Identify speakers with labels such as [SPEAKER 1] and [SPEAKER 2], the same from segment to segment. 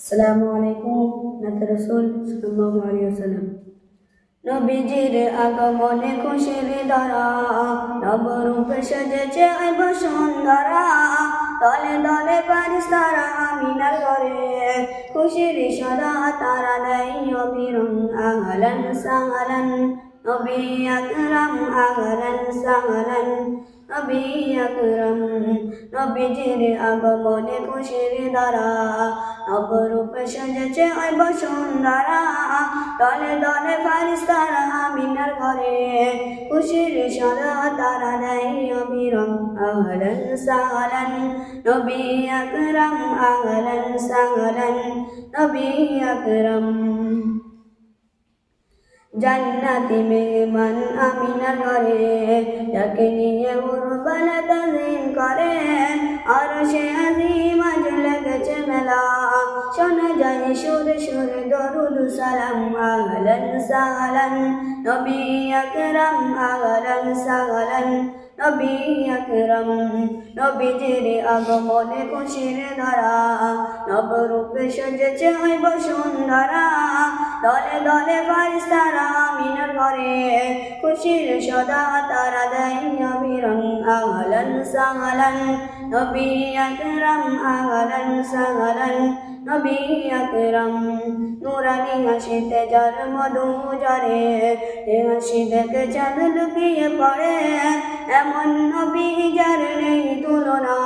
[SPEAKER 1] আসসালামু আলাইকুম নাতে রাসূল সাল্লাল্লাহু আলাইহি ওয়াসাল্লাম। নবীজির আগমনে খুশির ধারা, নবরূপে সেজেছে বসুন্ধরা। দলে দলে ফারিস্তারা আমিনার ঘরে, খুশির সাদা তারা দেয় অবিরং। আহলান সাহলান নবী আকরাম, আহলান সাহলান নবী আকরাম। নবীজির আগমনে খুশির ধারা, নবরূপে সেজেছে বসুন্ধরা। দলে দলে ফারিস্তারা আমিনার ঘরে, খুশির সাদা তারা দেয় অবিরং। আহলান সাহলান নবী আকরাম, আহলান সাহলান নবী আকরাম। জান্নাতি মেহমান আমিনার ঘরে, যাকে নিয়ে উরবালা তাজিম করে। আরশে আজিম আজ লেগেছে মেলা, শোনা যায় সুরে সুরে দরুদ সালাম। আহলান সাহলান নবী আকরাম, আহলান সাহলান নবী আকরাম। নবীজির আগমনে খুশির ধারা, নবরূপে সেজেছে বসুন্ধরা। দলে দলে ফারিস্তারা আমিনার ঘরে, খুশির সদা তারা দেয় অবিরং। আহলান সাহলান নবী আকরাম, আহলান সাহলান নবী আকরাম। নুরানি হাসিতে যার মধু ঝরে, এ হাসি দেখে চাঁদ লুকিয়ে পড়ে। এমন নবী যার নেই তুলনা,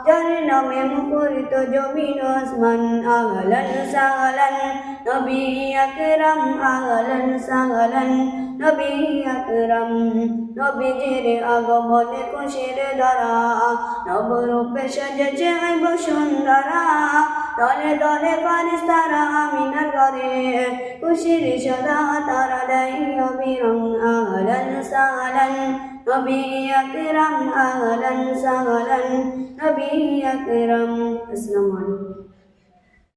[SPEAKER 1] যার নামে মুখরিত জমিন আসমান। আহলান সাহলান নবী আকরাম, আহলান সাহলান নবী আকরাম। নবীজির আগমনে খুশির ধারা, নবরূপে সেজেছে বসুন্ধরা। দলে দলে ফারিস্তারা আমিনার ঘরে, খুশির সদা তারা দেয় অবিরং। আহলান সাহলান নবী আকরাম, আহলান সাহলান নবী আকরাম। আসসালামু আলাইকুম।